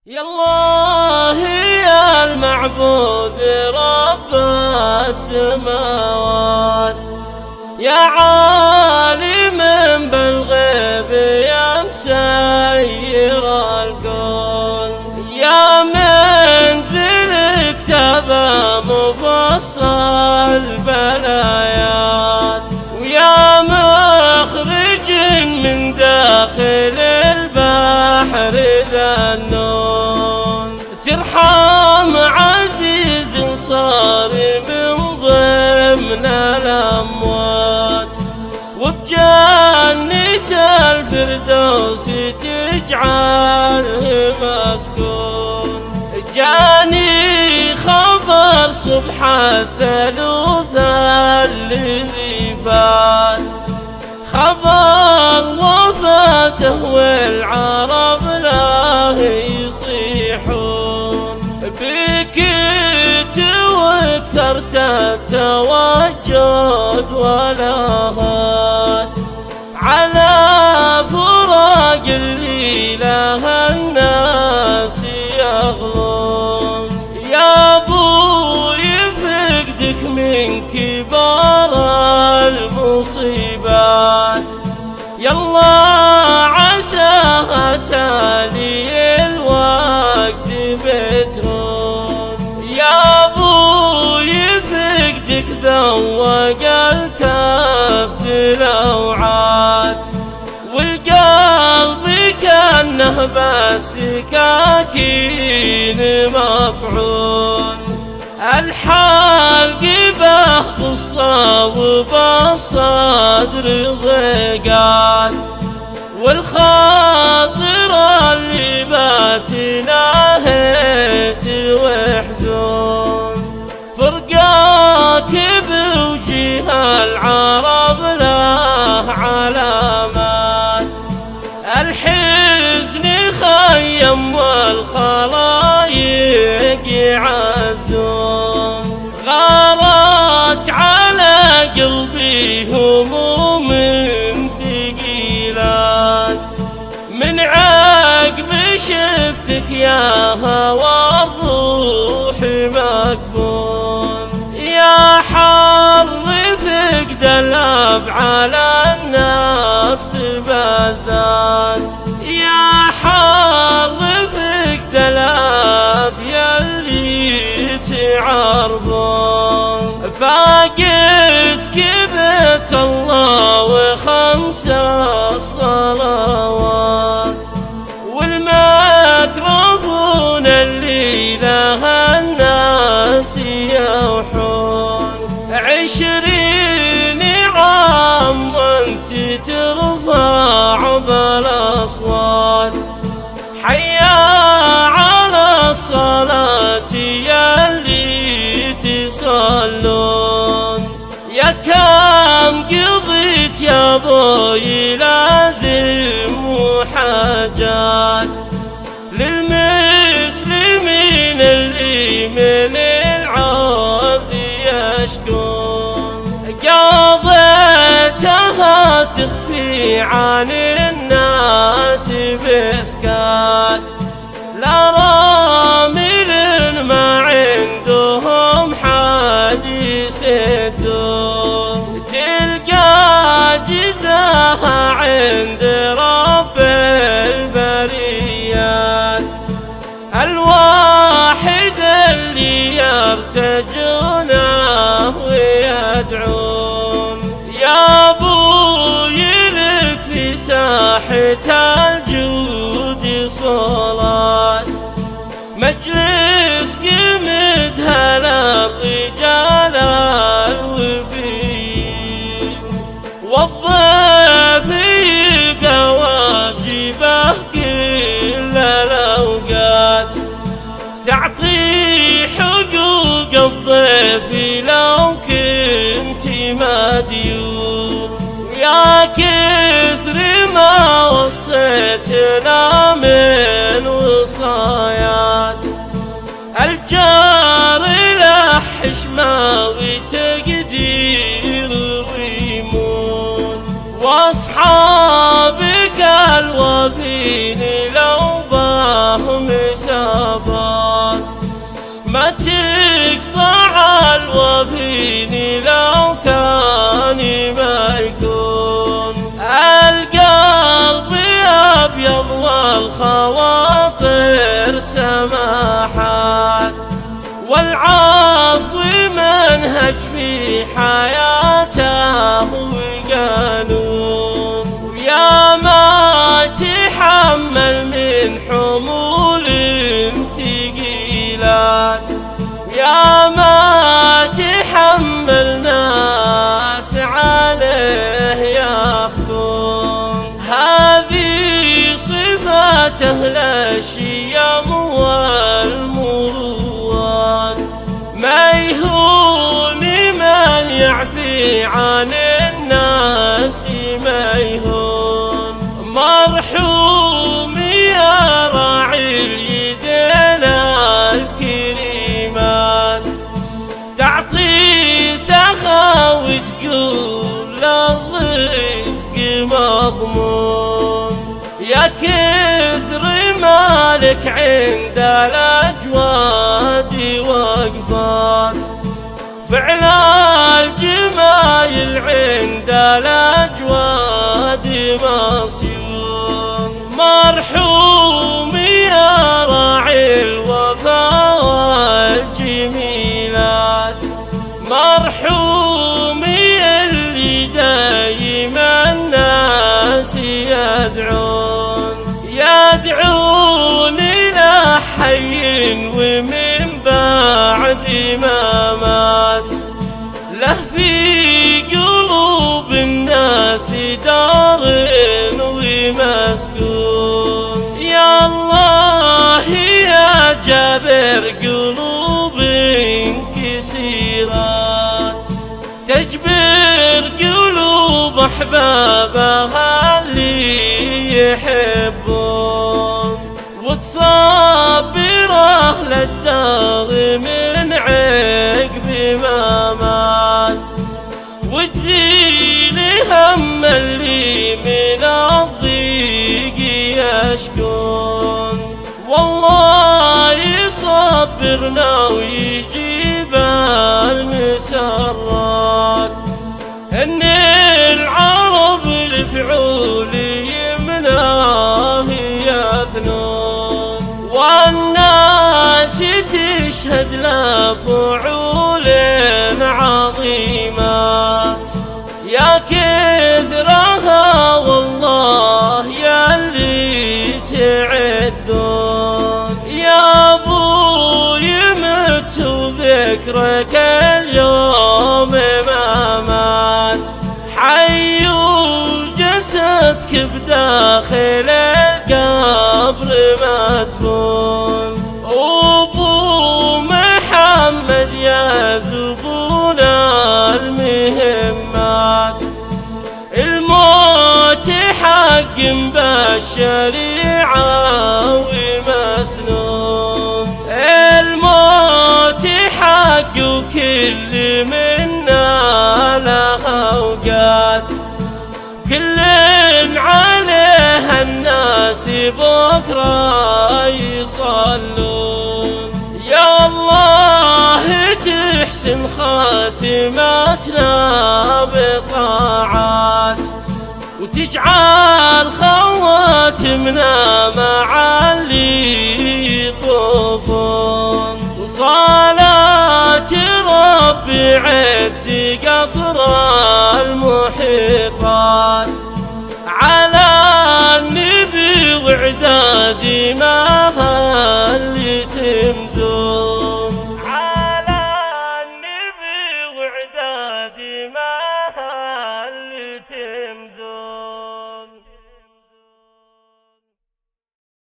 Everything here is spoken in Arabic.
يا الله يا المعبود رب السماوات، يا عالم بالغيب يا مسير الكون، يا منزل كتاب مفصل بلايات، ويا مخرج من داخل البحر ذا النون، ترحم عزيز صار من ضمن الأموات، وبجنة الفردوس تجعله مسكون. جاني خبر صبح الثالوث الذي فات، خبر وفاته والعرب له يصيحون، بكيت واكثرت التوجد والآهات على فراق اللي لها الناس يغلون. يا ابوي فقدك من كبار المصيبات، يلا عساها تالي الوقت بتهون. يا ابوي فقدك ذوق الكبد الاوعات، والقلب كانه بالسكاكين مطعون. الحلق به قصة وبالصدر ضيقات، والخاطر اللي بات ناهيت وحزون. فرقاك بوجه العرب له علامات، الحزن خيم والخلايق يعزون. غارت على قلبي هموم ثقيلات، من عقب شفتك يا هوى الروح مكفون. يا حر فقد الأب على النفس بالذات، يا حر فقد الأب يلي تعرفون. فاقدك بيت الله وخمس صلوات، والميكروفون اللي لها الناس يوحون. 20 عام وانت ترفع بالاصوات، حيا على الصلاة يلي تصلون. يا كم قضيت يا ابوي لازم وحاجات، للمسلمين اللي من العوز يشكون. قضيتها تخفي عن الناس بسكات، لا رامل ما عندهم حد يسدون. تلقى جزاها عند رب البريات، الواحد اللي يرتجونه ويدعون. يا ابوي لك في ساحة الجود صلاة، مجلس قمدها للرجال الوفيين، والضيف يلقى واجبه كل الأوقات، تعطي حقوق الضيف لو كنت مديون. يا كثر ما وصيتنا من وصايات، الجار له حشمة وتقدير ويمون. واصحابك الوفين لو باهم ما تقطع الوفيني لو كان ما يكون. القلب أبيض والخواطر سماحات، والعفو منهج في حياته وقانون. ويا ما تحمل من حمول ثقيلات، ويا ما تحمل ناس عليه ياخذون. هذه صفات أهل الشيم والمروءات، ما يهون من يعفي عن الناس ما يهون. مرحوم يا راعي اليدين الكريمات، تعطي سخا وتقول الرزق مضمون. يا كثر مالك عند الأجواد وقفات، فعل الجمايل عند الأجواد مصيون. مرحوم يا راعي الوفا والجميلات، مرحوم اللي دايما الناس يدعون إلى حي ومن بعد ما مات، له في قلوب الناس دار ومسكون. يا الله يا جابر قلوب كسيرات، تجبر قلوب أحبابها اللي يحبون، وتصبر أهل الدار من عقب ما مات، وتزيل هم اللي من الضيق يشكون. والله يصبرنا ويجيب المسرات، إن العرب الفعول يمناه يثنون، والناس تشهد له فعول عظيمات. يا كثرها والله يا اللي تعدون. يا ابوي مت وذكرك اليوم ما مات، حي وجسدك بداخل القبر مدفون. وابو محمد يا زبون المهمات، الموت حق بالشريعة ومسنون. الموت حق وكل منا له أوقات، كل عليها الناس بكرة يصلون. يا الله تحسن خاتمتنا بطاعات، وتجعل خواتمنا مع اللي يطوفون. وصلاة ربي عد قطر المحيطات، على النبي وعداد ما اللي تمزون، على النبي وعداد ما